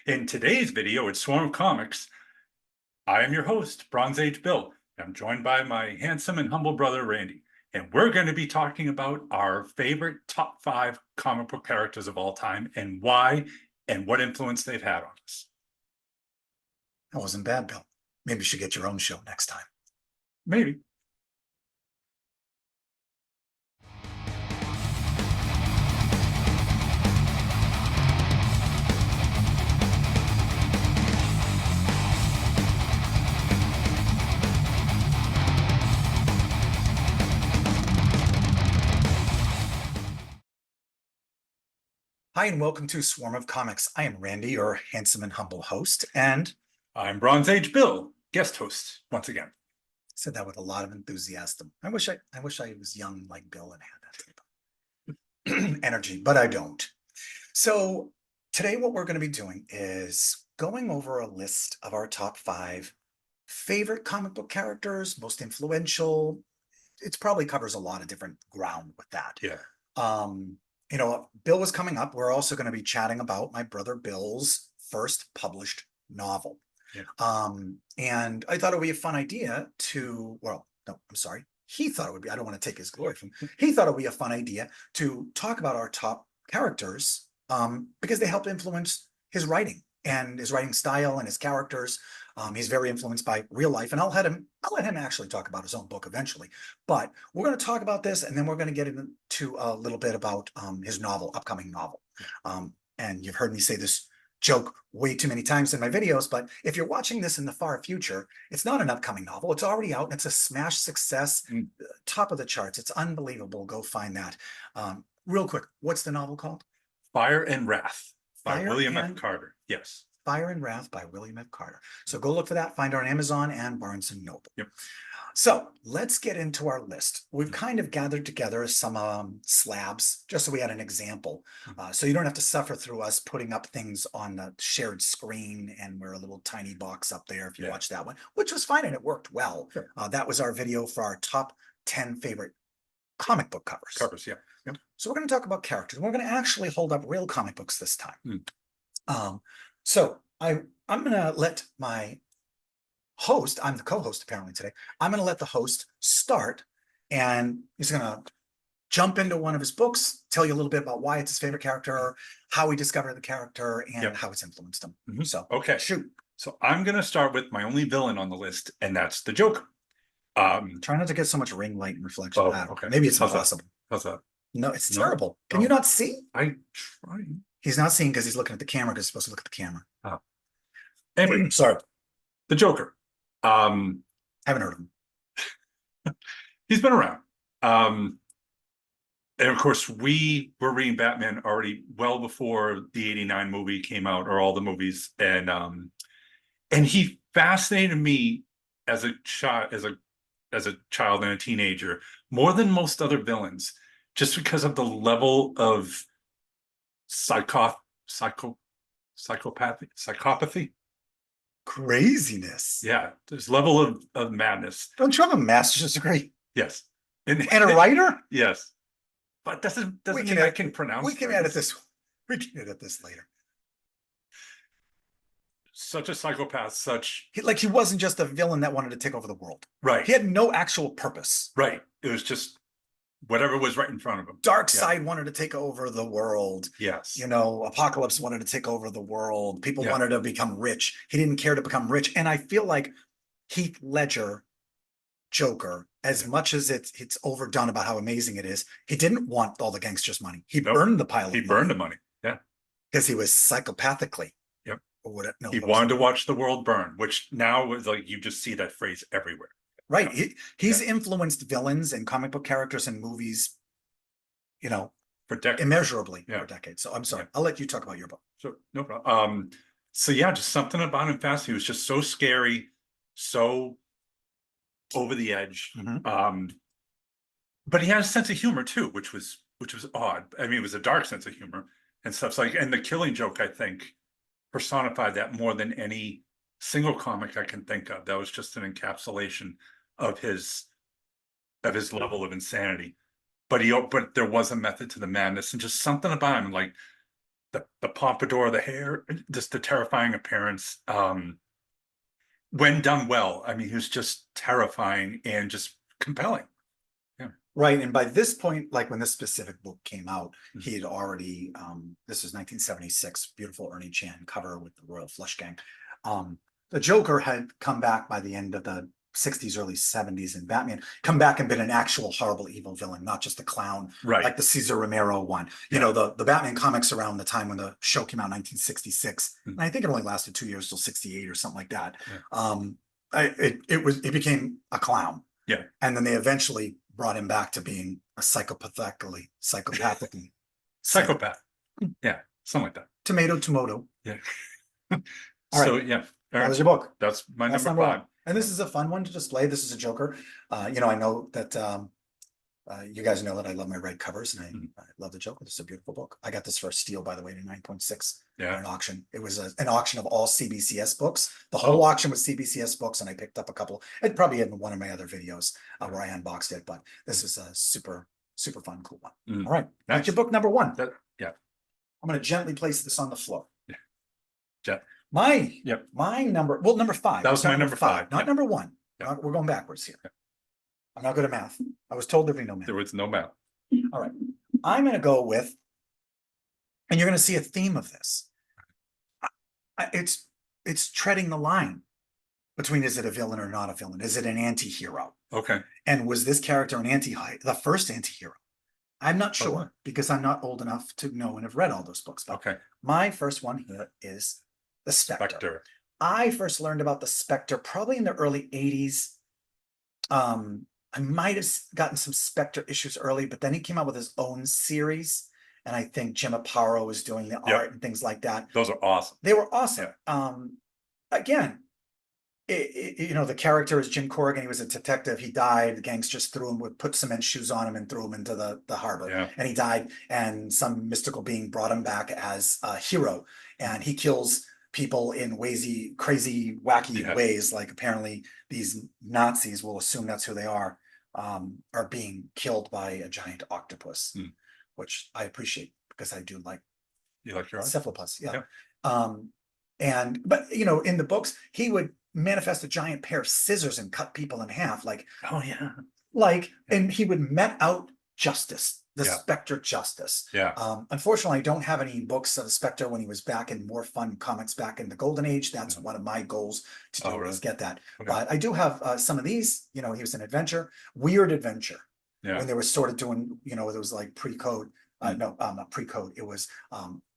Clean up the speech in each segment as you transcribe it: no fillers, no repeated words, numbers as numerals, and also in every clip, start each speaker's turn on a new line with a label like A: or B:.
A: In today's video at Swarm of Comics, I am your host, Bronze Age Bill. I'm joined by my handsome and humble brother, Randy. And we're going to be talking about our favorite top 5 comic book characters of all time and why and what influence they've had on us.
B: That wasn't bad, Bill. Maybe you should get your own show next time.
A: Maybe.
B: Hi, and welcome to Swarm of Comics. I am Randy, your handsome and humble host, and
A: I'm Bronze Age Bill, guest host once again.
B: said that with a lot of enthusiasm. I wish I was young like Bill and had that type of energy, but I don't. So today what we're going to be doing is going over a list of our top 5 favorite comic book characters, most influential. It probably covers a lot of different ground with that.
A: Yeah.
B: Bill was coming up. We're also going to be chatting about my brother Bill's first published novel.
A: Yeah.
B: And I thought it would be a fun idea to, well, no, I'm sorry. He thought it would be, I don't want to take his glory from him. He thought it would be a fun idea to talk about our top characters because they help influence his writing and his writing style and his characters. He's very influenced by real life, and I'll let him actually talk about his own book eventually. But we're going to talk about this, and then we're going to get into a little bit about his upcoming novel. And you've heard me say this joke way too many times in my videos, but if you're watching this in the far future, it's not an upcoming novel. It's already out, and it's a smash success, top of the charts. It's unbelievable. Go find that. Real quick, what's the novel called?
A: Fire and Wrath by
B: Fire
A: William F.
B: and-
A: Carter. Yes.
B: Fire and Wrath by William F. Carter. So go look for that. Find it on Amazon and Barnes & Noble.
A: Yep.
B: So let's get into our list. We've kind of gathered together some slabs just so we had an example. So you don't have to suffer through us putting up things on the shared screen, and we're a little tiny box up there if you watch that one, which was fine and it worked well.
A: Sure.
B: That was our video for our top 10 favorite comic book covers.
A: Yeah. Yep.
B: So we're going to talk about characters. We're going to actually hold up real comic books this time. So I'm going to let my host, I'm the co-host apparently today, I'm going to let the host start, and he's going to jump into one of his books, tell you a little bit about why it's his favorite character, how he discovered the character, and how it's influenced him. So
A: okay,
B: shoot.
A: So I'm going to start with my only villain on the list, and that's the Joker.
B: Try not to get so much ring light and reflection.
A: Okay.
B: Maybe it's
A: How's
B: impossible.
A: How's that?
B: No, it's terrible. Can you not see?
A: I try.
B: He's not seeing because he's looking at the camera, because he's supposed to look at the camera.
A: Oh. Anyway,
B: sorry.
A: The Joker.
B: Haven't heard of him.
A: He's been around. And of course, we were reading Batman already well before the '89 movie came out, or all the movies, and he fascinated me as a child, as a child and a teenager, more than most other villains, just because of the level of psychopathy,
B: Craziness.
A: yeah, this level of madness.
B: Don't you have a master's degree?
A: Yes.
B: And a writer?
A: Yes. But doesn't
B: We
A: mean I can pronounce
B: We can
A: things.
B: edit this. We can edit this later.
A: Such a psychopath,
B: He wasn't just a villain that wanted to take over the world.
A: right.
B: He had no actual purpose.
A: Right. It was just whatever was right in front of him.
B: Darkseid wanted to take over the world.
A: Yes.
B: Apocalypse wanted to take over the world. People
A: Yeah.
B: wanted to become rich. He didn't care to become rich. And I feel like Heath Ledger, Joker, as much as it's overdone about how amazing it is, he didn't want all the gangsters' money. He
A: Nope.
B: burned the pile of
A: He burned the money. Yeah.
B: because he was psychopathically.
A: Yep.
B: Or what? No,
A: He wanted to watch the world burn, which now is like you just see that phrase everywhere.
B: right.
A: Yeah.
B: He's influenced villains and comic book characters and movies,
A: For decades.
B: immeasurably
A: Yeah.
B: for decades. So I'm sorry.
A: Yeah.
B: I'll let you talk about your book.
A: So no problem. So yeah, just something about him fast. He was just so scary, so over the edge. But he had a sense of humor too, which was odd. I mean, it was a dark sense of humor and stuff. And the Killing Joke, I think, personified that more than any single comic I can think of. That was just an encapsulation of his level of insanity. But there was a method to the madness, and just something about him, like the pompadour, the hair, just the terrifying appearance. When done well, I mean, he was just terrifying and just compelling.
B: Right, and by this point, like when this specific book came out,
A: Mhm.
B: he had already, this was 1976, beautiful Ernie Chan cover with the Royal Flush Gang. The Joker had come back by the end of the 60s, early 70s, and Batman come back and been an actual horrible evil villain, not just a clown,
A: Right.
B: like the Cesar Romero one. You know, the Batman comics around the time when the show came out in 1966,
A: Mhm.
B: and I think it only lasted 2 years till 68 or something like that.
A: Yeah.
B: It became a clown.
A: Yeah.
B: And then they eventually brought him back to being a psychopathically.
A: Psychopath. Yeah, something like that.
B: Tomato.
A: Yeah.
B: All
A: So
B: right.
A: yeah, all
B: That
A: right.
B: was your book.
A: That's my
B: That's
A: number
B: number
A: 5.
B: one. And this is a fun one to display. This is a Joker. You know, I know that you guys know that I love my red covers, and
A: Mhm.
B: I love the Joker. This is a beautiful book. I got this for a steal, by the way, in 9.6 at
A: Yeah.
B: an auction. It was an auction of all CBCS books. The whole auction was CBCS books, and I picked up a couple. It probably in one of my other videos where I unboxed it, but this is a super fun, cool one.
A: Mm.
B: All right,
A: Nice.
B: that's your book number 1.
A: Yeah.
B: I'm going to gently place this on the floor.
A: Yeah.
B: My number 5.
A: That was my number 5.
B: Not
A: Yeah.
B: number 1.
A: Yeah.
B: We're going backwards here. I'm not good at math. I was told there'd be no math.
A: There was no math.
B: All right. I'm going to go with, and you're going to see a theme of this. It's treading the line between, is it a villain or not a villain? Is it an anti-hero?
A: Okay.
B: And was this character the first anti-hero? I'm not sure
A: Okay.
B: because I'm not old enough to know and have read all those books. But
A: Okay.
B: my first one here is the Spectre.
A: Spectre.
B: I first learned about the Spectre probably in the early 80s. I might have gotten some Spectre issues early, but then he came out with his own series. And I think Jim Aparo was doing the art and things like that.
A: Those are awesome.
B: They were awesome. Again, you know, the character is Jim Corrigan. He was a detective. He died. The gangsters put cement shoes on him and threw him into the harbor.
A: Yeah.
B: And he died. And some mystical being brought him back as a hero. And he kills people in crazy, wacky ways. Like apparently these Nazis, will assume that's who they are being killed by a giant octopus, which I appreciate because I do like.
A: You like your art?
B: Cephalopus, yeah. But you know, in the books, he would manifest a giant pair of scissors and cut people in half, like,
A: oh yeah,
B: and he would met out justice, the Spectre justice.
A: Yeah.
B: Unfortunately, I don't have any books of the Spectre when he was back in more fun comics back in the Golden Age. That's one of my goals to do is get that.
A: Okay.
B: But I do have some of these. You know, he was an Weird Adventure.
A: Yeah.
B: When they were sort of doing, you know, it was like pre-code. No, not pre-code. It was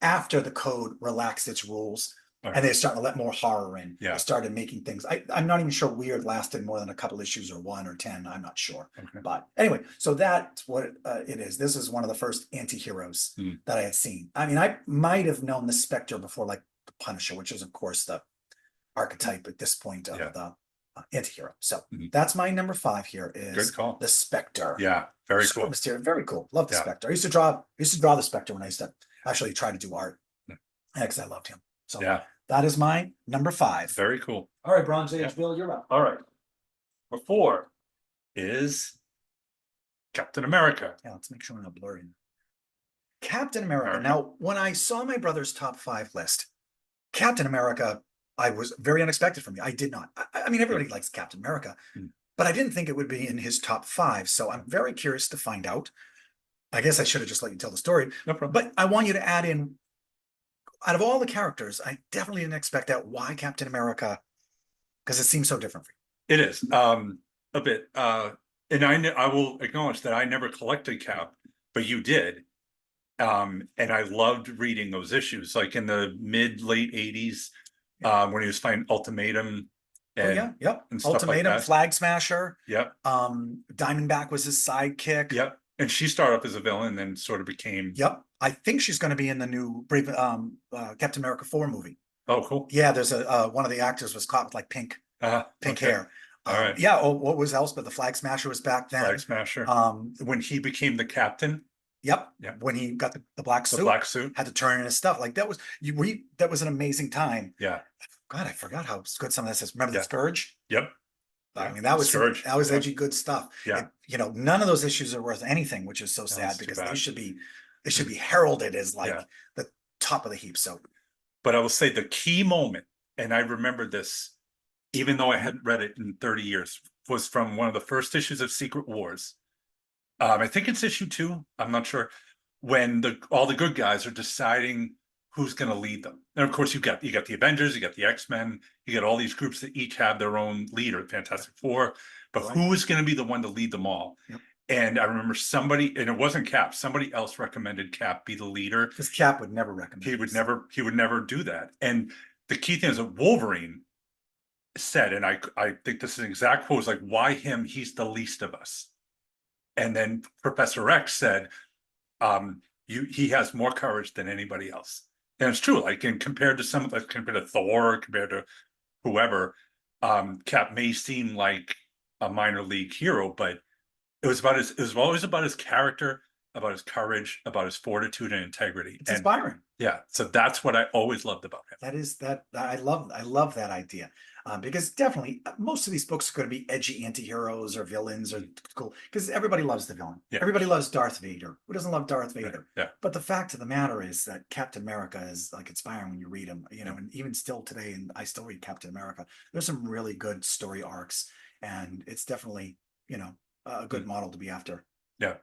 B: after the code relaxed its rules. And they're starting to let more horror in.
A: Yeah.
B: They started making things. I'm not even sure Weird lasted more than a couple issues or 1 or 10. I'm not sure.
A: Okay.
B: But anyway, so that's what it is. This is one of the first anti-heroes that I had seen. I mean, I might have known the Spectre before, like the Punisher, which is, of course, the archetype at this point of the anti-hero. So that's my number 5 here is
A: good call.
B: The Spectre.
A: Yeah, very cool.
B: Mysterious, very cool. Love the Spectre. I used to draw the Spectre when I used to actually try to do art. Because I loved him. So that is my number 5.
A: Very cool.
B: All right, Bronze Age, Bill, you're up.
A: All right. Number 4 is Captain America.
B: Yeah, let's make sure we're not blurring. Captain America. Now, when I saw my brother's top 5 list, Captain America, I was very unexpected for me. I did not. I mean, everybody likes Captain America, but I didn't think it would be in his top 5. So I'm very curious to find out. I guess I should have just let you tell the story.
A: No problem.
B: But I want you to add in, out of all the characters, I definitely didn't expect out why Captain America, because it seems so different for
A: you. It is a bit. And I will acknowledge that I never collected Cap, but you did. And I loved reading those issues, like in the late 80s, when he was fighting Ultimatum. And, and
B: Ultimatum,
A: like
B: Flag Smasher.
A: Yep.
B: Diamondback was his sidekick.
A: Yep. And she started off as a villain and then sort of became.
B: Yep. I think she's going to be in the new Captain America 4 movie.
A: Oh, cool.
B: Yeah, there's one of the actors was caught with like pink hair.
A: All right.
B: Yeah. Oh, what was else? But the Flag Smasher was back then.
A: Flag Smasher. When he became the captain.
B: Yep. When he got the black suit.
A: The black suit.
B: Had to turn in his stuff. Like that was that was an amazing time.
A: Yeah.
B: God, I forgot how good some of this is. Remember the Scourge?
A: Yep.
B: I mean, that was
A: Scourge.
B: That was edgy, good stuff.
A: Yeah.
B: You know, none of those issues are worth anything, which is so sad because they should be heralded as like the top of the heap. So
A: But I will say the key moment, and I remember this, even though I hadn't read it in 30 years, was from one of the first issues of Secret Wars. I think it's issue 2. I'm not sure. When all the good guys are deciding who's going to lead them. And of course, you got the Avengers, you got the X-Men, you got all these groups that each have their own leader, Fantastic Four. But
B: Right.
A: who is going to be the one to lead them all?
B: Yep.
A: And I remember somebody, and it wasn't Cap, somebody else recommended Cap be the leader.
B: because Cap would never recommend.
A: He would
B: this.
A: never do that. And the key thing is that Wolverine said, and I think this is an exact quote, was like, why him? He's the least of us. And then Professor X said, he has more courage than anybody else. And it's true, like, and compared to Thor, compared to whoever, Cap may seem like a minor league hero, but it was always about his character, about his courage, about his fortitude and integrity.
B: It's inspiring.
A: Yeah, so that's what I always loved about him.
B: I love that idea. Because definitely most of these books are going to be edgy anti-heroes or villains or cool, because everybody loves the villain.
A: Yeah.
B: Everybody loves Darth Vader. Who doesn't love Darth Vader?
A: Yeah.
B: But the fact of the matter is that Captain America is like inspiring when you read him, you know, and even still today, and I still read Captain America, there's some really good story arcs, and it's definitely, you know, a good model to be after.
A: Yeah.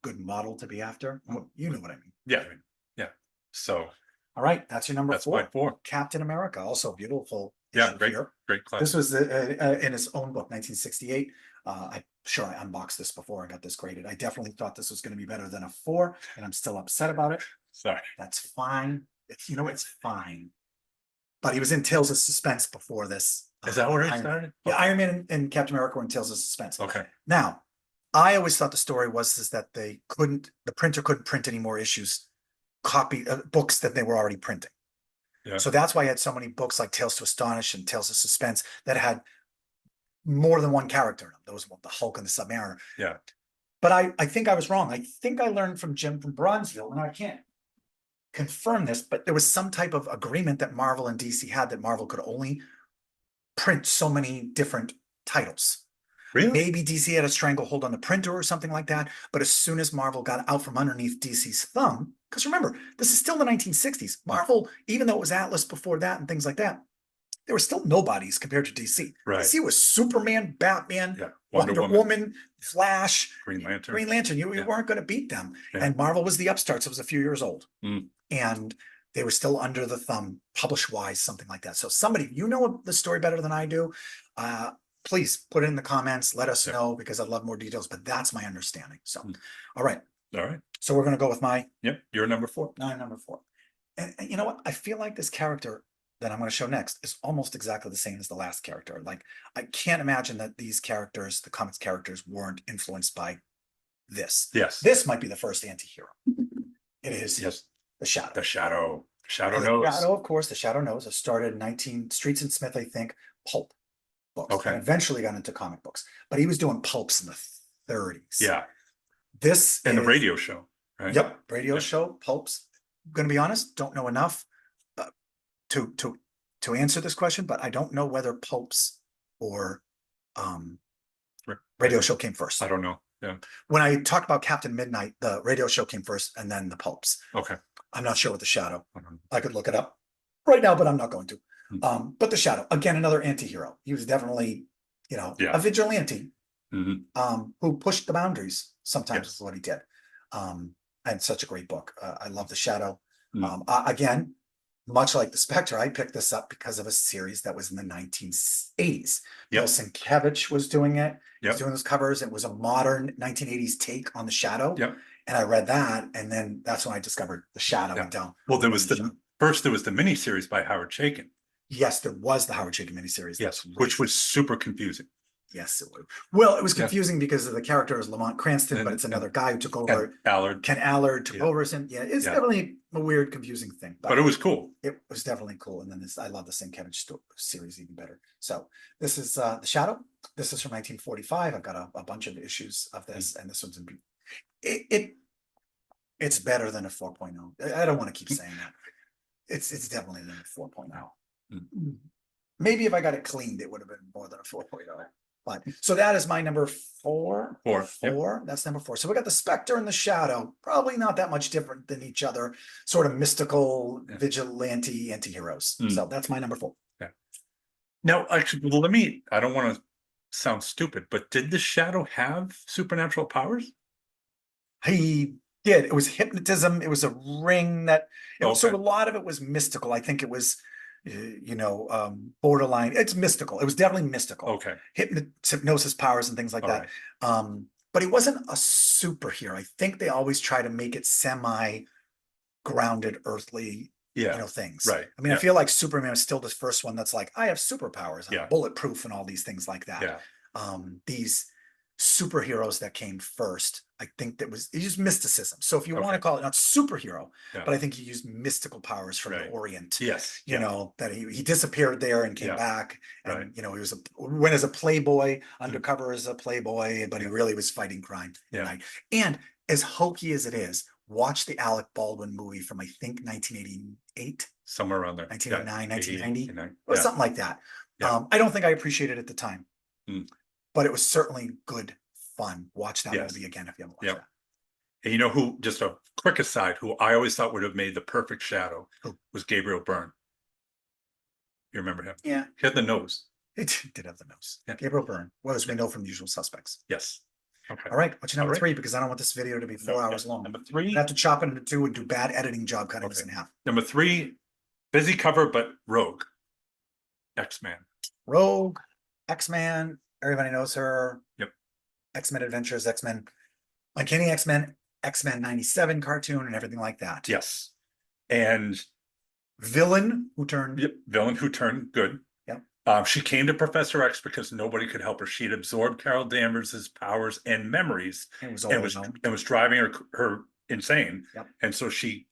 B: Good model to be after. You know what I mean.
A: Yeah. Yeah. So
B: all right, that's your number
A: that's
B: 4.
A: my 4.
B: Captain America, also beautiful.
A: Yeah,
B: issue
A: great,
B: here.
A: great class.
B: This was in his own book, 1968. I'm sure I unboxed this before I got this graded. I definitely thought this was going to be better than a 4, and I'm still upset about it.
A: Sorry.
B: That's fine. It's fine. But he was in Tales of Suspense before this.
A: Is that where it started?
B: Yeah, Iron Man and Captain America were in Tales of Suspense.
A: Okay.
B: Now, I always thought the story was that the printer couldn't print any more issues, books that they were already printing.
A: Yeah.
B: So that's why I had so many books like Tales to Astonish and Tales of Suspense that had more than one character in them. Those were the Hulk and the Submariner.
A: Yeah.
B: But I think I was wrong. I think I learned from Jim from Bronzeville, and I can't confirm this, but there was some type of agreement that Marvel and DC had that Marvel could only print so many different titles.
A: Really?
B: Maybe DC had a stranglehold on the printer or something like that. But as soon as Marvel got out from underneath DC's thumb, because remember, this is still the 1960s. Marvel, even though it was Atlas before that and things like that, there were still nobodies compared to DC.
A: Right.
B: DC was Superman, Batman,
A: Yeah.
B: Wonder Woman, Flash,
A: Green Lantern.
B: Green Lantern. You
A: Yeah.
B: weren't going to beat them.
A: Yeah.
B: And Marvel was the upstarts. It was a few years old.
A: Mm.
B: And they were still under the thumb, publish-wise, something like that. So somebody, you know the story better than I do. Please put it in the comments. Let us know, because I'd love more details, but that's my understanding. So, all right.
A: All right.
B: So we're going to go with my
A: Yep. You're number 4.
B: number 4. And you know what? I feel like this character that I'm going to show next is almost exactly the same as the last character. Like, I can't imagine that these characters, the comics characters, weren't influenced by this.
A: Yes.
B: This might be the first anti-hero. It is.
A: Yes.
B: The Shadow.
A: The Shadow. Shadow
B: The
A: knows.
B: Shadow, of course, the Shadow knows. It started in 19 Streets and Smith, I think, pulp books.
A: Okay.
B: And eventually got into comic books. But he was doing pulps in the 30s.
A: Yeah.
B: This
A: And the
B: is-
A: radio show. Right?
B: Yep, radio
A: Yeah.
B: show, pulps. Gonna be honest, don't know enough to answer this question, but I don't know whether pulps or radio show came first.
A: I don't know. Yeah.
B: When I talked about Captain Midnight, the radio show came first and then the pulps.
A: Okay.
B: I'm not sure what the Shadow.
A: I don't know.
B: I could look it up right now, but I'm not going to.
A: Hmm.
B: But the Shadow, again, another anti-hero. He was definitely, you know,
A: Yeah.
B: a vigilante
A: Mhm.
B: who pushed the boundaries sometimes
A: Yes.
B: is what he did. And such a great book. I love the Shadow.
A: Mm.
B: Again, much like the Spectre, I picked this up because of a series that was in the 1980s.
A: Yep.
B: Bill Sienkiewicz was doing it. He was
A: Yep.
B: doing those covers. It was a modern 1980s take on the Shadow.
A: Yep.
B: And I read that, and then that's when I discovered the Shadow
A: Yeah.
B: went down.
A: Well, there was
B: Show.
A: there was the miniseries by Howard Chaykin.
B: Yes, there was the Howard Chaykin miniseries.
A: Yes,
B: That's right.
A: which was super confusing.
B: Yes, it was. Well, it was
A: Yeah.
B: confusing because of the character is Lamont Cranston, but
A: And-
B: it's another guy who took over.
A: And Allard,
B: Ken Allard took
A: Yeah.
B: over. And yeah, it's
A: Yeah.
B: definitely a weird, confusing thing.
A: but it was cool.
B: It was definitely cool. And then I love the Sienkiewicz series even better. So this is The Shadow. This is from 1945. I've got a bunch of issues of this, and this one's it's better than a 4.0. I don't want to keep saying that. It's definitely than a 4.0.
A: Mm.
B: Maybe if I got it cleaned, it would have been more than a 4.0. But so that is my number four.
A: Four, yep.
B: Four. That's number four. So we got the Spectre and the Shadow, probably not that much different than each other, sort of mystical
A: Yeah.
B: vigilante anti-heroes.
A: Mm.
B: So that's my number four.
A: Now, actually, well, I don't want to sound stupid, but did the Shadow have supernatural powers?
B: He did. It was hypnotism. It was a ring that it was, so
A: Okay.
B: a lot of it was mystical. I think it was, borderline. It's mystical. It was definitely mystical.
A: Okay.
B: Hypnosis powers and things like
A: All
B: that.
A: right.
B: But he wasn't a superhero. I think they always try to make it semi-grounded, earthly,
A: Yeah.
B: things.
A: Right.
B: I mean, I
A: Yeah.
B: feel like Superman is still the first one that's like, I have superpowers, I'm
A: Yeah.
B: bulletproof and all these things like that.
A: Yeah.
B: These superheroes that came first, I think that was, he used mysticism. So if you want to
A: Okay.
B: call it not superhero,
A: Yeah.
B: but I think he used mystical powers from the
A: Right.
B: Orient.
A: Yes.
B: You know, that he disappeared there and came
A: Yeah.
B: back. And
A: Right.
B: he was went as a playboy, undercover as a playboy, but he
A: Yeah.
B: really was fighting crime at
A: Yeah.
B: night. And as hokey as it is, watch the Alec Baldwin movie from I think 1988,
A: Somewhere around there.
B: 1989,
A: 88,
B: 1990,
A: 89.
B: or
A: Yeah.
B: something like that.
A: Yeah.
B: I don't think I appreciated it at the time,
A: Mm.
B: but it was certainly good fun. Watch that
A: Yes.
B: movie again if you haven't watched
A: Yep.
B: that.
A: And you know who, just a quick aside, who I always thought would have made the perfect Shadow
B: Who?
A: was Gabriel Byrne. You remember him?
B: Yeah,
A: He had the nose.
B: it did have the nose.
A: Yeah.
B: Gabriel Byrne, well, as we know from The Usual Suspects.
A: Yes. Okay.
B: All right, what's your number
A: All right.
B: three? Because I don't want this video to be 4 hours long.
A: Number
B: I
A: three.
B: have to chop it into two and do bad editing job cutting this
A: Okay.
B: in half.
A: Number three, busy cover, but Rogue. X-Man.
B: Rogue, X-Man, everybody knows her.
A: Yep.
B: X-Men Adventures, X-Men, Uncanny X-Men, X-Men 97 cartoon and everything like that.
A: Yes. And
B: Villain who turned.
A: yep, villain who turned good.
B: Yep.
A: She came to Professor X because nobody could help her. She'd absorbed Carol Danvers's powers and memories
B: It was
A: and
B: all
A: was
B: known.
A: and was driving her insane.
B: Yep.
A: And so she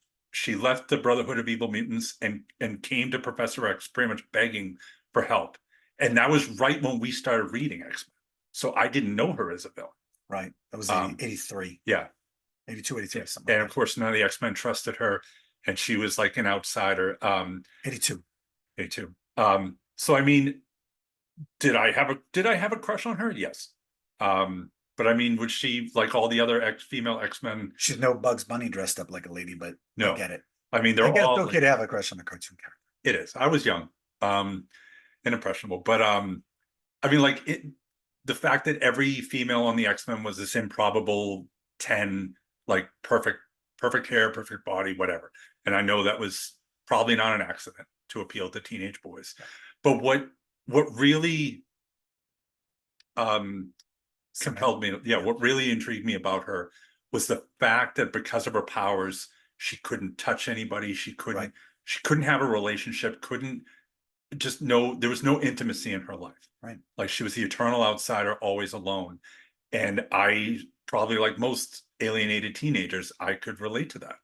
A: left the Brotherhood of Evil Mutants and came to Professor X pretty much begging for help. And that was right when we started reading X-Men. So I didn't know her as a villain.
B: Right. That was 83,
A: Yeah.
B: 82, 83, something
A: And
B: like
A: of course, none of the X-Men trusted her, and she was like an outsider.
B: that. 82.
A: 82. So I mean, did I have a crush on her? Yes. But I mean, would she, like all the other female X-Men?
B: She's no Bugs Bunny dressed up like a lady, but
A: No.
B: I get it.
A: I mean,
B: I
A: they're
B: guess
A: all
B: it's okay to have a crush on a cartoon character.
A: it is. I was young, and impressionable, but I mean, like the fact that every female on the X-Men was this improbable 10, like perfect hair, perfect body, whatever. And I know that was probably not an accident to appeal to teenage boys. But what really compelled me, what really intrigued me about her was the fact that because of her powers, she couldn't touch anybody, she couldn't have a relationship, there was no intimacy in her life.
B: Right.
A: Like she was the eternal outsider, always alone. And I probably, like most alienated teenagers, I could relate to that.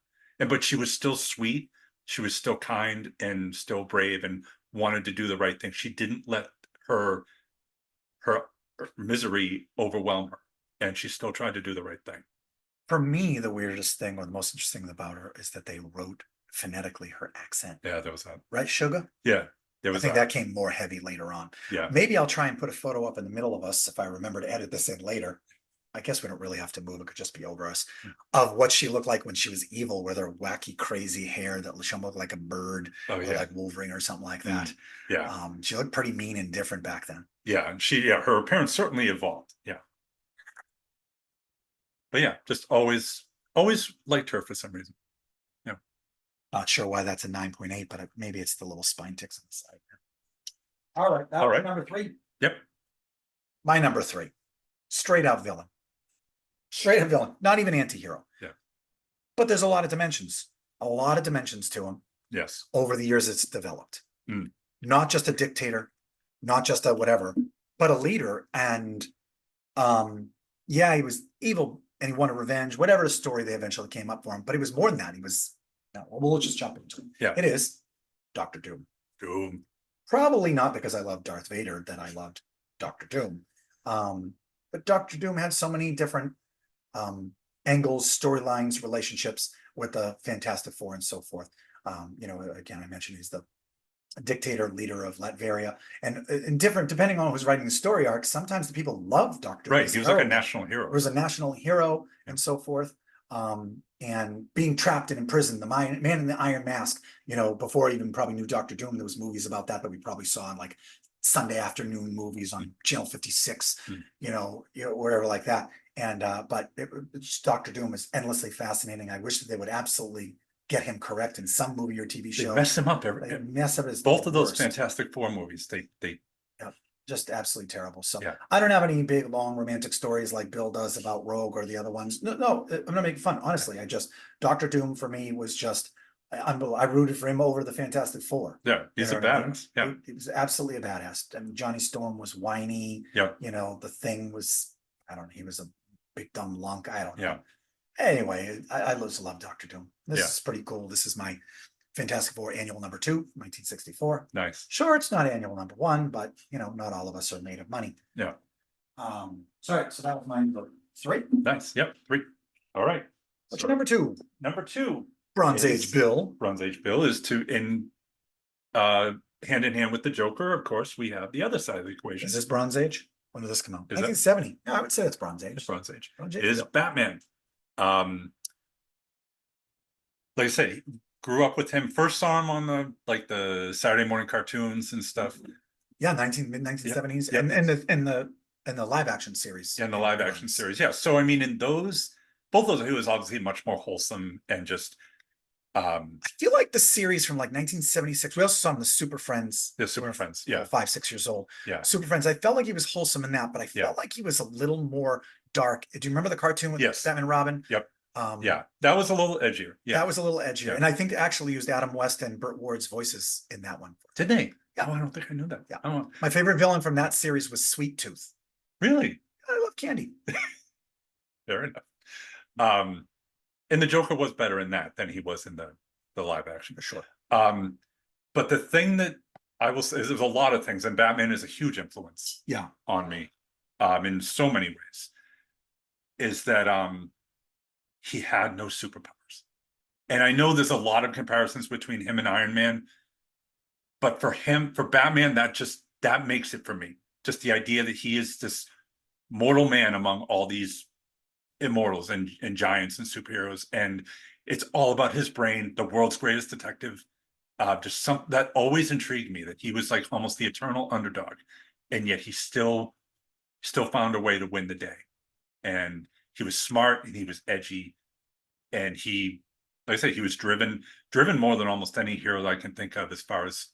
A: But she was still sweet, she was still kind and still brave and wanted to do the right thing. She didn't let her misery overwhelm her, and she still tried to do the right thing.
B: For me, the weirdest thing or the most interesting thing about her is that they wrote phonetically her accent.
A: Yeah, there was that.
B: Right, Sugar?
A: Yeah, there
B: I
A: was
B: think that came more heavy later on.
A: Yeah.
B: Maybe I'll try and put a photo up in the middle of us if I remember to edit this in later. I guess we don't really have to move. It could just be over us. Of what she looked like when she was evil, with her wacky, crazy hair that she looked like a bird,
A: Oh
B: or
A: yeah.
B: like Wolverine or something like that.
A: Yeah.
B: She looked pretty mean and different back then.
A: Yeah, and her appearance certainly evolved. Yeah. But yeah, just always liked her for some reason. Yeah.
B: Not sure why that's a 9.8, but maybe it's the little spine ticks on the side. All right.
A: All right.
B: Number three.
A: Yep.
B: My number three. Straight out villain. Straight up villain. Not even anti-hero.
A: Yeah.
B: But there's a lot of dimensions. A lot of dimensions to him.
A: Yes.
B: Over the years it's developed.
A: Mm.
B: Not just a dictator, not just a whatever, but a leader. And yeah, he was evil and he wanted revenge, whatever story they eventually came up for him. But he was more than that. He was, no, we'll just jump into it.
A: Yeah.
B: It is Dr. Doom.
A: Doom.
B: Probably not because I love Darth Vader that I loved Dr. Doom. But Dr. Doom had so many different angles, storylines, relationships with the Fantastic Four and so forth. Again, I mentioned he's the dictator leader of Latveria, and different depending on who's writing the story arc. Sometimes the people love Doctor Doom.
A: Right,
B: as
A: he was like a
B: heroine.
A: national hero.
B: He was a national hero and so forth. And being trapped and imprisoned, the man in the Iron Mask, you know, before I even probably knew Doctor Doom, there was movies about that we probably saw in like Sunday afternoon movies on Channel 56, you know, wherever like that. And but Doctor Doom is endlessly fascinating. I wish that they would absolutely get him correct in some movie or TV
A: They
B: show.
A: mess him up
B: They mess up his
A: both of those
B: worst.
A: Fantastic Four movies. They
B: Just absolutely terrible. So
A: Yeah.
B: I don't have any big long romantic stories like Bill does about Rogue or the other ones. No, I'm not making fun. Honestly, Doctor Doom for me was just I rooted for him over the Fantastic Four.
A: Yeah, he's
B: You
A: a
B: know what I mean?
A: badass. Yeah.
B: He was absolutely a badass. I mean, Johnny Storm was whiny.
A: Yeah.
B: You know, the Thing was, I don't know, he was a big dumb lunk. I don't know.
A: Yeah.
B: Anyway, I just love Doctor Doom. This
A: Yeah.
B: is pretty cool. This is my Fantastic Four annual number 2, 1964.
A: Nice.
B: Sure, it's not annual number 1, but you know, not all of us are made of money.
A: Yeah.
B: Sorry, so that was my number 3.
A: Nice. Yep. 3. All right.
B: What's
A: So,
B: your number 2?
A: number 2,
B: Bronze
A: is-
B: Age Bill.
A: Bronze Age Bill is hand in hand with the Joker. Of course, we have the other side of the equation.
B: Is this Bronze Age? When did this come out?
A: Is that-
B: 1970. No, I would say it's Bronze Age.
A: It's Bronze Age.
B: Bronze
A: It
B: Age
A: is
B: Bill.
A: Batman. Like I said, grew up with him. First saw him on the Saturday morning cartoons and stuff.
B: Yeah, mid-1970s.
A: Yeah.
B: And the live action series.
A: In the live action series. Yeah. So I mean, in both those, he was obviously much more wholesome and just
B: I feel like the series from like 1976. We also saw him in the Super Friends.
A: the Super Friends. Yeah.
B: 5, 6 years old.
A: Yeah.
B: Super Friends. I felt like he was wholesome in that, but I
A: Yeah.
B: felt like he was a little more dark. Do you remember the cartoon with
A: Yes.
B: Batman and Robin?
A: Yep.
B: Um,
A: Yeah. That was a little edgier. Yeah.
B: That was a little edgier.
A: Yeah.
B: And I think they actually used Adam West and Burt Ward's voices in that one.
A: Did they?
B: Yeah.
A: Oh, I don't think I knew that.
B: Yeah.
A: I don't know.
B: My favorite villain from that series was Sweet Tooth.
A: Really?
B: I love candy.
A: Fair enough. And the Joker was better in that than he was in the live action.
B: For sure.
A: But the thing that I will say is there's a lot of things, and Batman is a huge influence
B: Yeah.
A: on me, in so many ways, is that he had no superpowers. And I know there's a lot of comparisons between him and Iron Man, but for Batman, that makes it for me. Just the idea that he is this mortal man among all these immortals and giants and superheroes, and it's all about his brain, the world's greatest detective. Just something that always intrigued me, that he was like almost the eternal underdog, and yet he still found a way to win the day. And he was smart and he was edgy, and like I say, he was driven more than almost any hero that I can think of as far as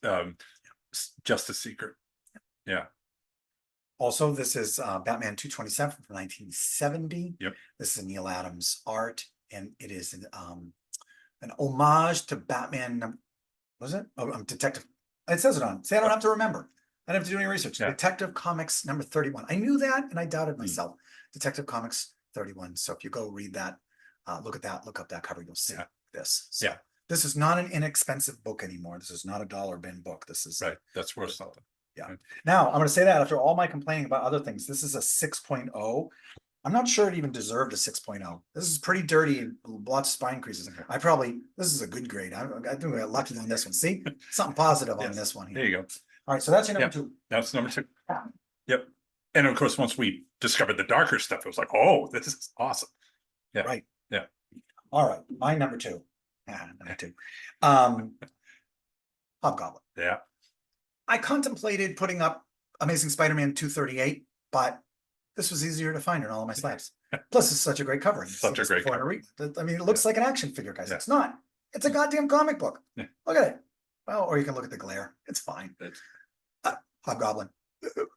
A: Justice Secret. Yeah.
B: Also, this is Batman 227 from 1970.
A: Yep.
B: This is Neil Adams' art, and it is an homage to Batman. Was it? Oh, Detective. It says it on. See, I don't have to remember. I don't have to do any research.
A: Yeah.
B: Detective Comics number 31. I knew that, and I doubted myself. Detective Comics 31. So if you go read that, look at that, look up that cover, you'll see this. So
A: Yeah.
B: This is not an inexpensive book anymore. This is not a dollar bin book. This is
A: Right. That's worth something.
B: Now, I'm going to say that after all my complaining about other things, this is a 6.0. I'm not sure it even deserved a 6.0. This is pretty dirty and lots of spine creases. This is a good grade. I think we got lucky on this one. See, something positive on
A: Yes.
B: this one
A: There
B: here.
A: you go.
B: All right, so that's your number 2.
A: That's number 2. Yep. And of course, once we discovered the darker stuff, it was like, oh, this is awesome. Yeah.
B: Right.
A: Yeah.
B: All right, my number 2. Number 2. Hobgoblin.
A: Yeah.
B: I contemplated putting up Amazing Spider-Man 238, but this was easier to find in all of my slabs. Plus, it's such a great cover.
A: Such a great cover.
B: I mean, it looks like an action figure, guys.
A: Yeah.
B: It's not. It's a goddamn comic book.
A: Yeah.
B: Look at it. Well, or you can look at the glare. It's fine. Hobgoblin.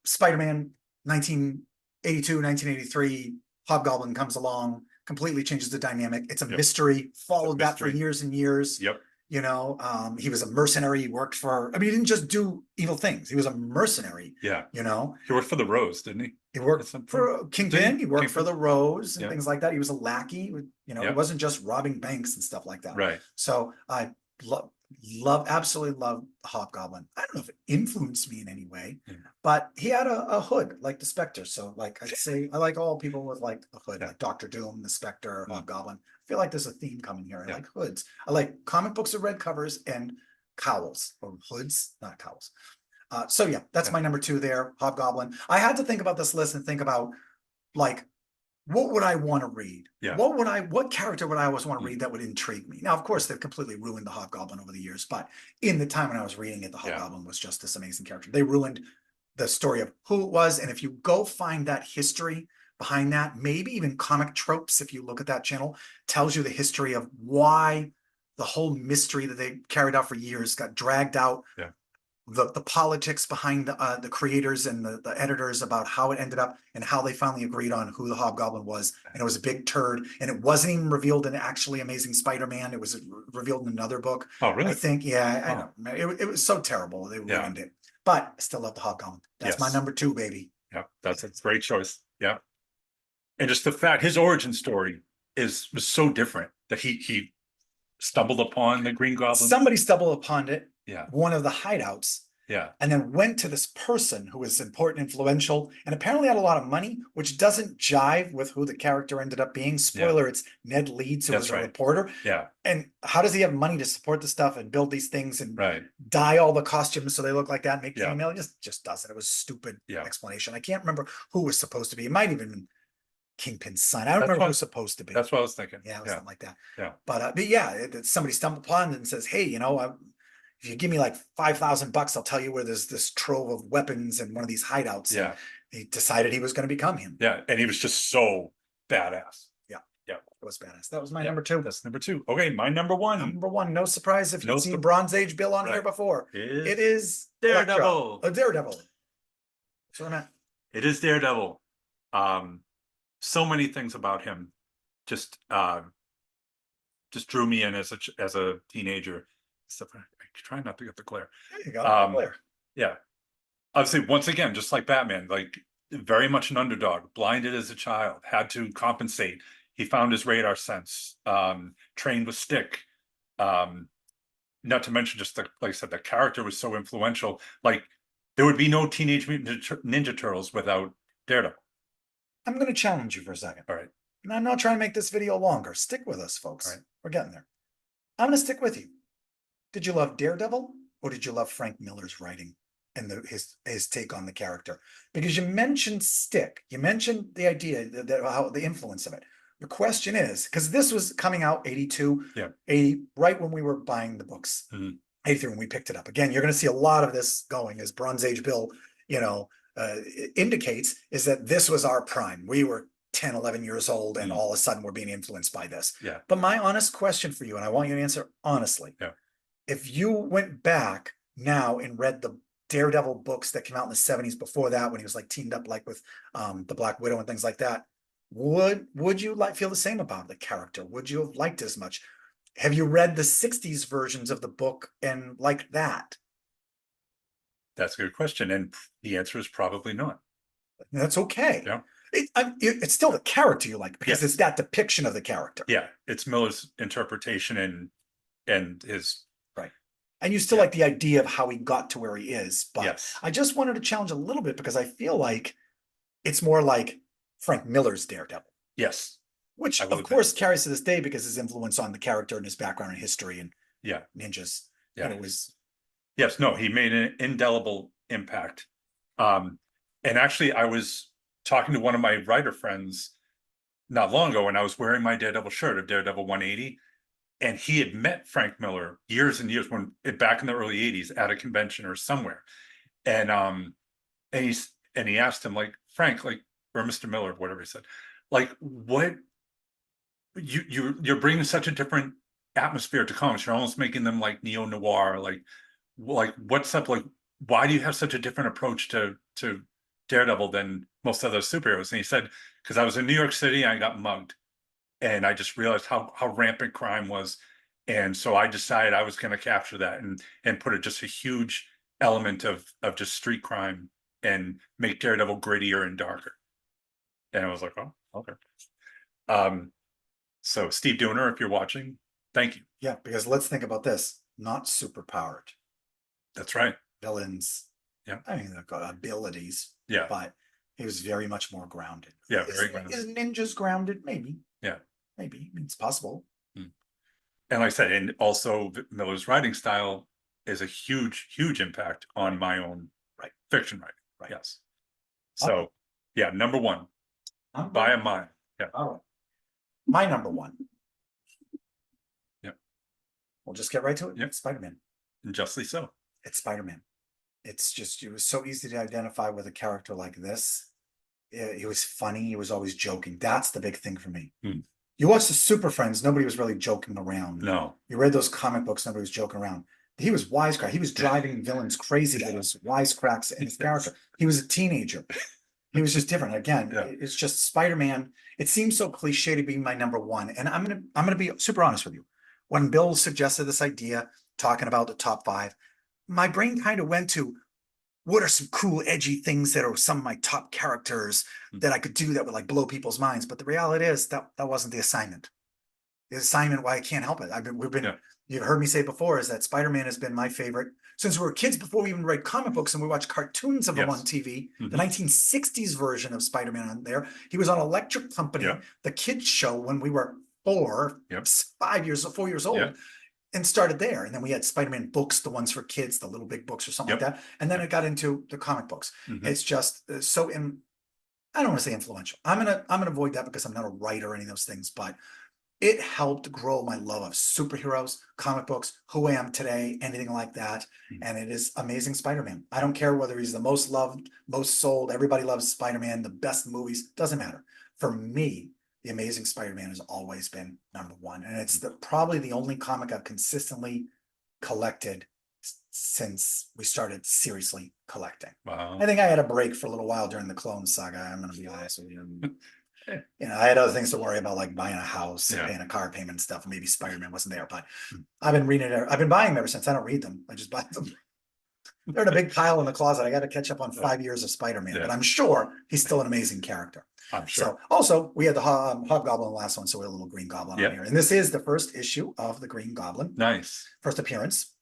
B: Spider-Man 1982, 1983. Hobgoblin comes along, completely changes the dynamic. It's a
A: Yep.
B: mystery. Followed that for
A: mystery.
B: years and years.
A: Yep.
B: You know, he was a mercenary. He worked for, he didn't just do evil things. He was a mercenary,
A: Yeah.
B: you know.
A: He worked for the Rose, didn't he?
B: He worked
A: At some
B: for
A: point.
B: Kingpin. He worked for
A: Kingpin.
B: the Rose and
A: Yeah.
B: things like that. He was a lackey. You know, he
A: Yeah.
B: wasn't just robbing banks and stuff like that.
A: Right.
B: So I absolutely love Hobgoblin. I don't know if it influenced me in any way,
A: Yeah.
B: but he had a hood like the Spectre. So like I'd say I like all people with like a hood,
A: Yeah.
B: like Doctor Doom, the Spectre,
A: Yeah.
B: Hobgoblin. I feel like there's a theme coming here. I
A: Yeah.
B: like hoods. I like comic books with red covers and cowls or hoods, not cowls. So yeah, that's
A: Yeah.
B: my number 2 there, Hobgoblin. I had to think about this list and think about like, what would I want to read?
A: Yeah.
B: What character would I always want to
A: Mm.
B: read that would intrigue me? Now, of course, they've completely ruined the Hobgoblin over the years, but in the time when I was reading it, the
A: Yeah.
B: Hobgoblin was just this amazing character. They ruined the story of who it was. And if you go find that history behind that, maybe even Comic Tropes, if you look at that channel, tells you the history of why the whole mystery that they carried out for years got dragged out.
A: Yeah.
B: The politics behind the creators and the editors about how it ended up and how they finally agreed on who the Hobgoblin was. And it was a big turd. And it wasn't even revealed in actually Amazing Spider-Man. It was revealed in another book.
A: Oh, really?
B: I think, yeah, I
A: Oh.
B: know. It was so terrible. They
A: Yeah.
B: ruined it. But I still love the Hobgoblin. That's my
A: Yes.
B: number 2, baby.
A: Yeah, that's a great choice. Yeah. And just the fact his origin story was so different that he stumbled upon the Green Goblin.
B: Somebody stumbled upon it,
A: Yeah.
B: one of the hideouts,
A: Yeah.
B: and then went to this person who was important, influential, and apparently had a lot of money, which doesn't jive with who the character ended up being. Spoiler, it's Ned Leeds, who
A: That's
B: was a
A: right.
B: reporter.
A: Yeah.
B: And how does he have money to support the stuff and build these things and
A: Right.
B: dye all the costumes so they look like that and make
A: Yeah.
B: female? It just doesn't. It was a stupid
A: Yeah.
B: explanation. I can't remember who was supposed to be. It might even been Kingpin's son. I don't
A: That's
B: remember
A: what-
B: who's supposed to be.
A: That's what I was thinking.
B: Yeah, it was
A: Yeah.
B: something like that.
A: Yeah.
B: But yeah, somebody stumbled upon it and says, "Hey, if you give me like $5,000, I'll tell you where there's this trove of weapons in one of these hideouts." And
A: Yeah.
B: he decided he was going to become him.
A: Yeah. And he was just so badass.
B: It was badass. That was my
A: Yeah.
B: number 2.
A: That's number 2. Okay, my number 1
B: Number 1, no surprise if
A: No
B: you've seen
A: sur-
B: Bronze Age Bill on here
A: Right.
B: before.
A: is
B: It is
A: Daredevil.
B: Elektra. Daredevil. So
A: It is Daredevil. So many things about him just drew me in as a teenager. Except I try not to get the glare.
B: there you go.
A: Um, Yeah. Obviously, once again, just like Batman, like very much an underdog, blinded as a child, had to compensate. He found his radar sense, trained with stick. Not to mention just like I said, the character was so influential. Like there would be no Teenage Mutant Ninja Turtles without Daredevil.
B: I'm going to challenge you for a second.
A: All right.
B: And I'm not trying to make this video longer. Stick with us, folks.
A: All right.
B: We're getting there. I'm going to stick with you. Did you love Daredevil or did you love Frank Miller's writing and his take on the character? Because you mentioned stick. You mentioned the idea that how the influence of it. The question is, because this was coming out 82,
A: Yeah.
B: 80, right when we were buying the books.
A: Mhm.
B: 83 when we picked it up. Again, you're going to see a lot of this going as Bronze Age Bill, indicates, is that this was our prime. We were 10, 11 years old, and all of a sudden we're being influenced by this.
A: Yeah.
B: But my honest question for you, and I want you to answer honestly.
A: Yeah.
B: If you went back now and read the Daredevil books that came out in the 70s before that, when he was like teamed up like with the Black Widow and things like that, would you feel the same about the character? Would you have liked as much? Have you read the 60s versions of the book and like that?
A: That's a good question. And the answer is probably not.
B: That's okay.
A: Yeah.
B: It's still the character you like because
A: Yes.
B: it's that depiction of the character.
A: Yeah. It's Miller's interpretation and his.
B: And you still like the idea of how he got to where he is. But
A: Yes.
B: I just wanted to challenge a little bit because I feel like it's more like Frank Miller's Daredevil,
A: Yes.
B: which
A: I will
B: of course carries to this day because his influence on the character and his background and history and
A: Yeah.
B: ninjas.
A: Yeah.
B: And it was
A: Yes. No, he made an indelible impact. And actually, I was talking to one of my writer friends not long ago, and I was wearing my Daredevil shirt of Daredevil 180. And he had met Frank Miller years and years back in the early 80s at a convention or somewhere. And he asked him, like, Frank, like, or Mr. Miller, whatever he said, like, what you're bringing such a different atmosphere to comics. You're almost making them like neo-noir, like what's up? Like, why do you have such a different approach to Daredevil than most other superheroes? And he said, because I was in New York City, I got mugged. And I just realized how rampant crime was. And so I decided I was going to capture that and put just a huge element of just street crime and make Daredevil grittier and darker. And I was like, oh, okay. So Steve Dooner, if you're watching, thank you.
B: Yeah, because let's think about this. Not super powered
A: That's right.
B: villains.
A: Yeah.
B: I mean, they've got abilities,
A: Yeah.
B: but he was very much more grounded.
A: Yeah, very grounded.
B: Is ninjas grounded? Maybe.
A: Yeah.
B: Maybe. I mean, it's possible.
A: And like I said, and also Miller's writing style is a huge, huge impact on my own
B: Right.
A: fiction writing.
B: Right.
A: Yes. So, yeah, number one, by a mile. Yeah.
B: All right. My number one.
A: Yep.
B: We'll just get right to it.
A: Yep.
B: Spider-Man.
A: And justly so.
B: It's Spider-Man. It's just, it was so easy to identify with a character like this. He was funny. He was always joking. That's the big thing for me.
A: Hmm.
B: You watch the Super Friends, nobody was really joking around.
A: No.
B: You read those comic books, nobody was joking around. He was wisecrack. He was driving villains crazy with his wisecracks and his character. He was a teenager. He was just different. Again,
A: Yeah.
B: it's just Spider-Man. It seems so cliche to be my number one. And I'm gonna be super honest with you. When Bill suggested this idea, talking about the top 5, my brain kind of went to, what are some cool, edgy things that are some of my top characters that I could do that would like blow people's minds? But the reality is that wasn't the assignment. The assignment, why I can't help it.
A: Yeah.
B: You've heard me say before, is that Spider-Man has been my favorite since we were kids, before we even read comic books and we watched cartoons of him
A: Yes.
B: on TV.
A: Mhm.
B: The 1960s version of Spider-Man on there. He was on Electric Company,
A: Yeah.
B: the kids show when we were 4 years old.
A: Yeah.
B: And started there. And then we had Spider-Man books, the ones for kids, the Little Big Books or something
A: Yep.
B: like that. And then it got into the comic books.
A: Mhm.
B: It's just so I don't want to say influential. I'm gonna avoid that because I'm not a writer or any of those things, but it helped grow my love of superheroes, comic books, who I am today, anything like that. And it is Amazing Spider-Man. I don't care whether he's the most loved, most sold, everybody loves Spider-Man, the best movies, doesn't matter. For me, the Amazing Spider-Man has always been number one. And it's probably the only comic I've consistently collected since we started seriously collecting.
A: Wow.
B: I think I had a break for a little while during the Clone Saga. I'm going to be honest with you. You know, I had other things to worry about, like buying a house and
A: Yeah.
B: paying a car payment and stuff. Maybe Spider-Man wasn't there, but I've been reading it. I've been buying them ever since. I don't read them. I just buy them. They're in a big pile in the closet. I got to catch up on 5 years of Spider-Man, but
A: Yeah.
B: I'm sure he's still an amazing character.
A: I'm sure.
B: So also we had the Hobgoblin in the last one, so we had a little Green Goblin
A: Yeah.
B: on here. And this is the first issue of the Green Goblin,
A: Nice.
B: first appearance.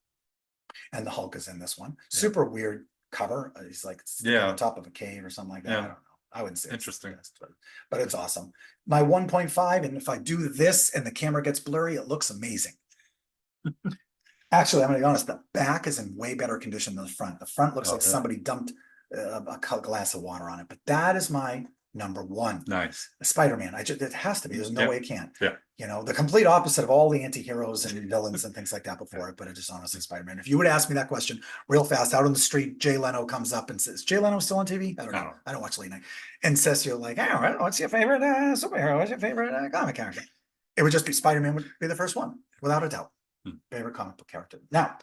B: And the Hulk is in this one.
A: Yeah.
B: Super weird cover. He's like
A: Yeah.
B: on top of a cave or something like that.
A: Yeah.
B: I don't know. I wouldn't say it's
A: Interesting.
B: the best, but it's awesome. My 1.5, and if I do this and the camera gets blurry, it looks amazing. Actually, I'm gonna be honest, the back is in way better condition than the front. The front looks
A: Oh,
B: like
A: yeah.
B: somebody dumped a glass of water on it, but that is my number one.
A: Nice.
B: Spider-Man. it has to be. There's no
A: Yeah.
B: way it can't.
A: Yeah.
B: You know, the complete opposite of all the anti-heroes and villains and things like that before it, but it just honestly Spider-Man. If you would ask me that question real fast out on the street, Jay Leno comes up and says, Jay Leno still on TV? I don't know.
A: No.
B: I don't watch late night. And says, you're like, oh, what's your favorite superhero? What's your favorite comic character? It would just be Spider-Man would be the first one, without a doubt. Favorite comic book character. Now,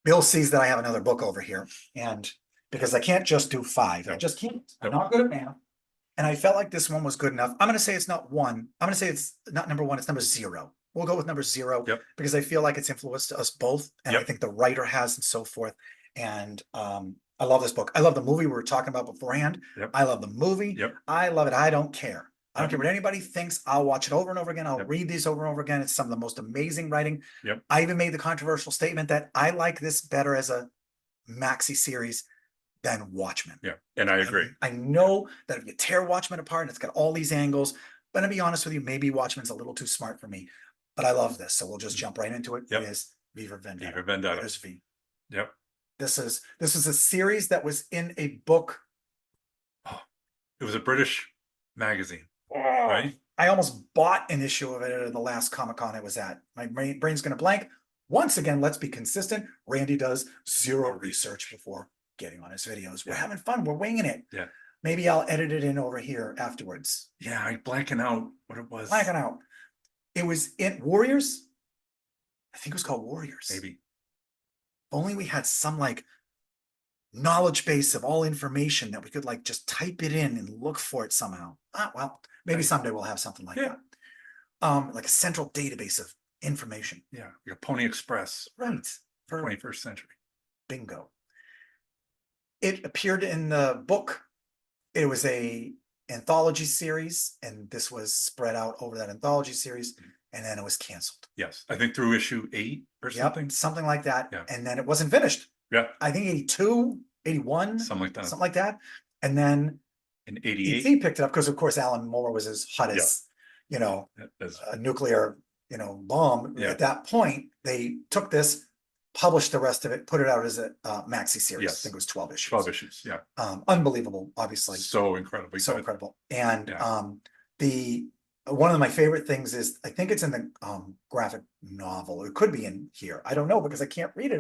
B: Bill sees that I have another book over here, and because I can't just do 5, I
A: Yep.
B: just can't. I'm
A: Yep.
B: not good at math. And I felt like this one was good enough. I'm going to say it's not 1. I'm going to say it's not number 1. It's number 0. We'll go with number 0
A: Yep.
B: because I feel like it's influenced us both. And I
A: Yep.
B: think the writer has and so forth. And I love this book. I love the movie we were talking about beforehand.
A: Yep.
B: I love the movie.
A: Yep.
B: I love it. I don't care. I don't
A: Yep.
B: care what anybody thinks. I'll watch it over and over again. I'll
A: Yep.
B: read these over and over again. It's some of the most amazing writing.
A: Yep.
B: I even made the controversial statement that I like this better as a maxi series than Watchmen.
A: Yeah. And I agree.
B: I know that if you tear Watchmen apart and it's got all these angles, but to be honest with you, maybe Watchmen's a little too smart for me. But I love this, so we'll just jump right into it.
A: Yep.
B: It is V for Vendetta.
A: Viva Vendetta.
B: There's V.
A: Yep.
B: This is a series that was in a book.
A: It was a British magazine, right?
B: I almost bought an issue of it at the last Comic-Con I was at. My brain's gonna blank. Once again, let's be consistent. Randy does 0 research before getting on his videos. We're
A: Yeah.
B: having fun. We're winging it.
A: Yeah.
B: Maybe I'll edit it in over here afterwards.
A: Yeah, I'm blanking out what it was.
B: Blanking out. It was in Warriors. I think it was called Warriors.
A: Maybe.
B: If only we had some like knowledge base of all information that we could like just type it in and look for it somehow. Well, maybe
A: Right.
B: someday we'll have something like
A: Yeah.
B: that. Like a central database of information.
A: Yeah. Your Pony Express,
B: Right. For
A: 21st century.
B: bingo. It appeared in the book. It was a anthology series, and this was spread out over that anthology series, and then it was canceled.
A: Yes. I think through issue 8 or
B: Yep,
A: something.
B: something like that.
A: Yeah.
B: And then it wasn't finished.
A: Yeah.
B: I think 82, 81,
A: Something like that.
B: something like that. And then
A: In 88.
B: ET picked it up because, of course, Alan Moore was as hot as,
A: That's-
B: a nuclear, bomb.
A: Yeah.
B: At that point, they took this, published the rest of it, put it out as a maxi series. I
A: Yes.
B: think it was 12 issues.
A: 12 issues, yeah.
B: Unbelievable, obviously.
A: So incredibly
B: So
A: good.
B: incredible. And
A: Yeah.
B: the one of my favorite things is, I think it's in the graphic novel. It could be in here. I don't know because I can't read it.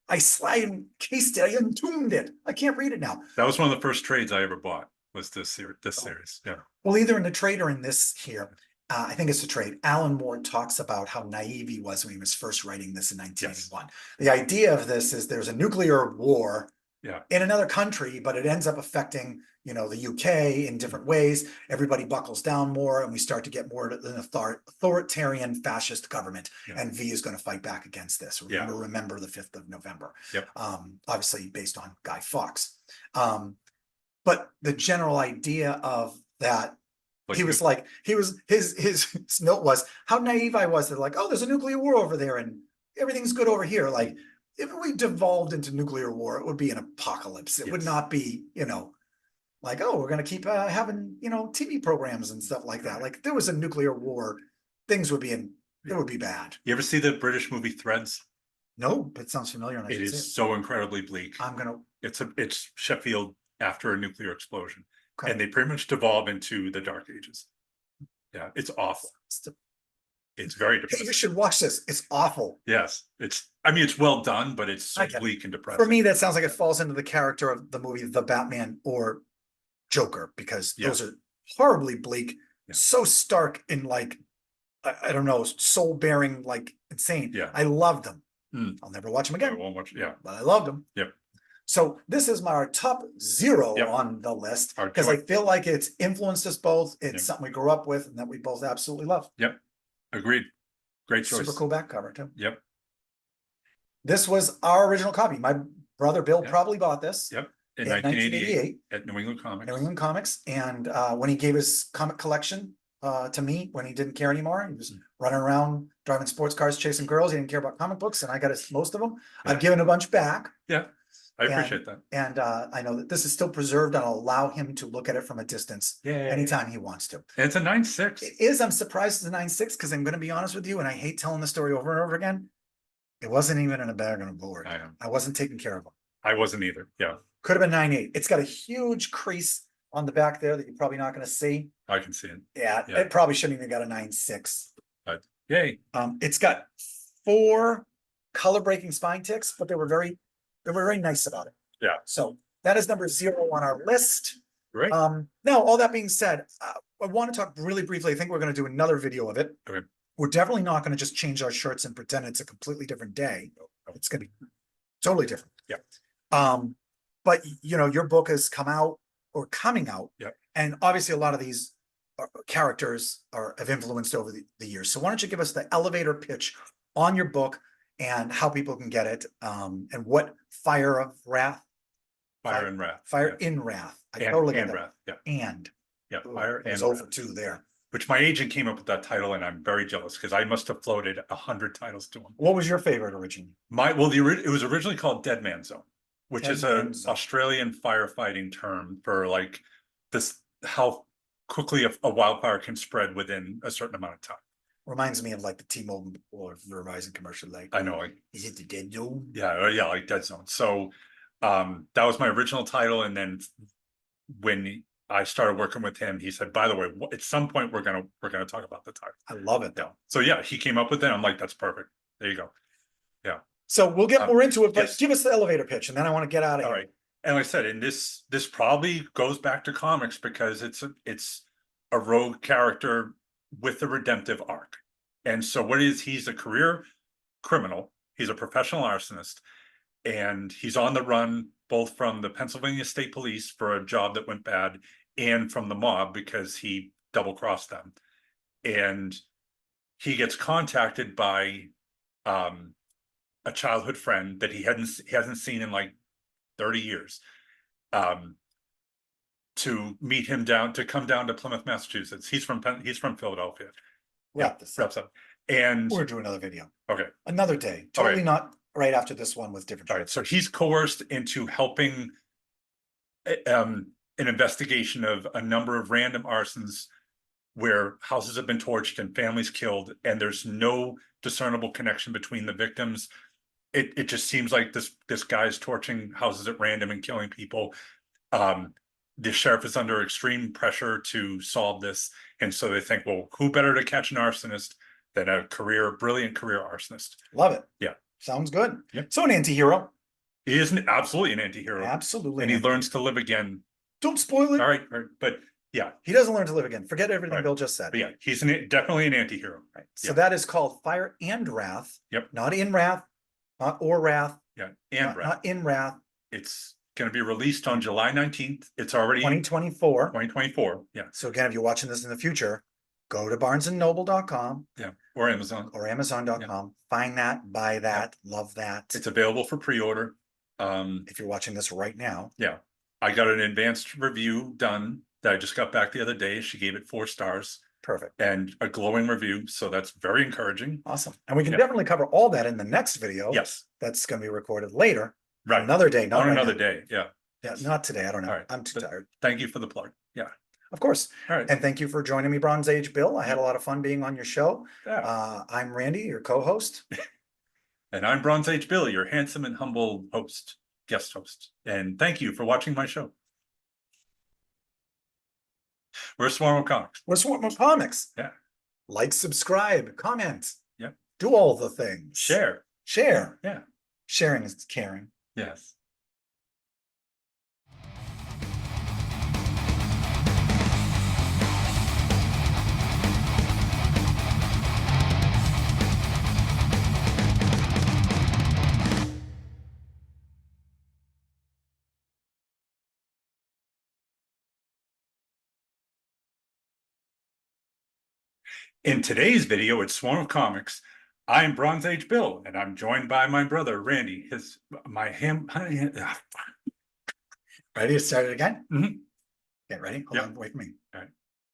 B: I slide cased it. I entombed it. I can't read it now.
A: That was one of the first trades I ever bought, was this series. Yeah.
B: Well, either in the trade or in this here, I think it's a trade. Alan Moore talks about how naive he was when he was first writing this in 1981. The idea of this is there's a nuclear war
A: Yeah.
B: in another country, but it ends up affecting, the UK in different ways. Everybody buckles down more, and we start to get more an authoritarian fascist government.
A: Yeah.
B: And V is going to fight back against this. Remember the 5th of November.
A: Yep.
B: Obviously based on Guy Fawkes. But the general idea of that, his note was how naive I was. They're like, oh, there's a nuclear war over there and everything's good over here. Like, if we devolved into nuclear war, it would be an apocalypse. It would
A: Yes.
B: not be, like, oh, we're going to keep having, TV programs and stuff like that. Like, if there was a nuclear war, things would be it would be bad.
A: You ever see the British movie Threads?
B: No, but it sounds familiar. And I
A: It
B: should see
A: is so incredibly bleak. It's Sheffield after a nuclear explosion,
B: Okay.
A: and they pretty much devolve into the Dark Ages. Yeah, it's awful. It's very
B: Hey, you
A: depressing.
B: should watch this. It's awful.
A: Yes, it's well done, but it's so
B: I get it.
A: bleak and depressing.
B: For me, that sounds like it falls into the character of the movie The Batman or Joker, because
A: Yeah.
B: those are horribly bleak,
A: Yeah.
B: so stark and like, I don't know, soul bearing, like insane.
A: Yeah.
B: I loved them.
A: Mm.
B: I'll never watch them
A: I
B: again,
A: won't watch. Yeah,
B: but I loved them.
A: Yep.
B: So this is my top 0
A: Yep.
B: on the list
A: Our
B: because I
A: joint.
B: feel like it's influenced us both. It's
A: Yep.
B: something we grew up with and that we both absolutely love.
A: Agreed. Great choice.
B: Super cool back cover too.
A: Yep.
B: This was our original copy. My brother Bill
A: Yep.
B: probably bought this
A: Yep. In
B: in
A: 1988 at New England Comics.
B: New England Comics. And when he gave his comic collection to me, when he didn't care anymore, he was running around driving sports cars, chasing girls. He didn't care about comic books, and I got most of them.
A: Yeah.
B: I've given a bunch back.
A: I appreciate that.
B: And I know that this is still preserved, and I'll allow him to look at it from a distance
A: Yeah.
B: anytime he wants to.
A: And it's a 9.6.
B: It is. I'm surprised it's a 9.6 because I'm going to be honest with you, and I hate telling the story over and over again. It wasn't even in a bag on a board.
A: I am.
B: I wasn't taking care of them.
A: I wasn't either. Yeah,
B: Could have been 9.8. It's got a huge crease on the back there that you're probably not going to see.
A: I can see it.
B: Yeah,
A: Yeah.
B: it probably shouldn't even got a 9.6.
A: Yay.
B: It's got 4 color breaking spine ticks, but they were very nice about it.
A: Yeah.
B: So that is number 0 on our list.
A: Great.
B: Now, all that being said, I want to talk really briefly. I think we're going to do another video of it.
A: Okay.
B: We're definitely not going to just change our shirts and pretend it's a completely different day. It's going to be totally different.
A: Yeah.
B: But your book has come out or coming out.
A: Yep.
B: And obviously a lot of these characters have influenced over the years. So why don't you give us the elevator pitch on your book and how people can get it, and what Fire of Wrath,
A: Fire and Wrath.
B: Fire
A: yeah.
B: in Wrath. I
A: And,
B: totally get
A: and
B: that.
A: Wrath. Yeah.
B: And
A: Yeah.
B: ooh,
A: Fire
B: it
A: and
B: was
A: Wrath.
B: over 2 there.
A: Which my agent came up with that title, and I'm very jealous because I must have floated 100 titles to him.
B: What was your favorite originally?
A: It was originally called Dead Man Zone, which
B: Dead
A: is
B: Man
A: an
B: Zone.
A: Australian firefighting term for like this, how quickly a wildfire can spread within a certain amount of time.
B: Reminds me of like the T-Mobile or Verizon commercial. Like,
A: I know, like,
B: is it the dead zone?
A: yeah, like Dead Zone. So that was my original title, and then when I started working with him, he said, by the way, at some point we're gonna talk about the title.
B: I love it though.
A: So yeah, he came up with it. I'm like, that's perfect. There you go.
B: So we'll get more into it, but
A: yes.
B: give us the elevator pitch and then I want to get out of
A: All
B: here.
A: right. And like I said, and this probably goes back to comics because it's a rogue character with a redemptive arc. And so what is, he's a career criminal, he's a professional arsonist, and he's on the run both from the Pennsylvania State Police for a job that went bad and from the mob because he double-crossed them. And he gets contacted by a childhood friend that he hasn't seen in like 30 years, to meet him to come down to Plymouth, Massachusetts. He's from Philadelphia.
B: Wrap this up.
A: Wraps up. And
B: We're doing another video.
A: okay,
B: Another day. Totally not right after this one with different.
A: all right. So he's coerced into helping an investigation of a number of random arsons where houses have been torched and families killed, and there's no discernible connection between the victims it just seems like this guy's torching houses at random and killing people. The sheriff is under extreme pressure to solve this, and so they think, well, who better to catch an arsonist than a brilliant career arsonist?
B: Love it.
A: Yeah.
B: Sounds good.
A: Yep.
B: So an anti-hero.
A: He is absolutely an anti-hero,
B: Absolutely.
A: and he learns to live again.
B: Don't spoil it.
A: All right, but yeah,
B: He doesn't learn to live again. Forget everything
A: Right.
B: Bill just said.
A: but yeah, he's definitely an anti-hero.
B: Right. So
A: Yeah.
B: that is called Fire and Wrath.
A: Yep.
B: Not in wrath, not or wrath,
A: Yeah, and Brad.
B: not in wrath.
A: It's going to be released on July 19th. It's already
B: 2024.
A: 2024. Yeah,
B: So again, if you're watching this in the future, go to barnesandnoble.com
A: yeah, or Amazon.
B: or amazon.com. Find that, buy that, love that.
A: It's available for pre-order.
B: If you're watching this right now.
A: Yeah, I got an advanced review done that I just got back the other day. She gave it 4 stars
B: Perfect.
A: and a glowing review, so that's very encouraging.
B: Awesome. And we can
A: Yeah.
B: definitely cover all that in the next video.
A: Yes,
B: That's going to be recorded later.
A: right.
B: Another day, not
A: On
B: right
A: another
B: now.
A: day. Yeah.
B: Yeah, not today. I don't know.
A: All right.
B: I'm too
A: But-
B: tired.
A: Thank you for the plug. Yeah.
B: Of course.
A: All right.
B: And thank you for joining me, Bronze Age Bill. I had a lot of fun being on your show.
A: Yeah.
B: I'm Randy, your co-host.
A: And I'm Bronze Age Bill, your handsome and humble host, guest host. And thank you for watching my show. We're Swarm of Comics.
B: We're Swarm of Comics.
A: Yeah.
B: Like, subscribe, comment.
A: Yep.
B: Do all the things.
A: Share.
B: Share.
A: Yeah.
B: Sharing is caring.
A: Yes. In today's video, it's Swarm of Comics. I'm Bronze Age Bill, and I'm joined by my brother, Randy.
B: Ready to start it again?
A: Mhm.
B: Get ready. Hold
A: Yep.
B: on, wait for me.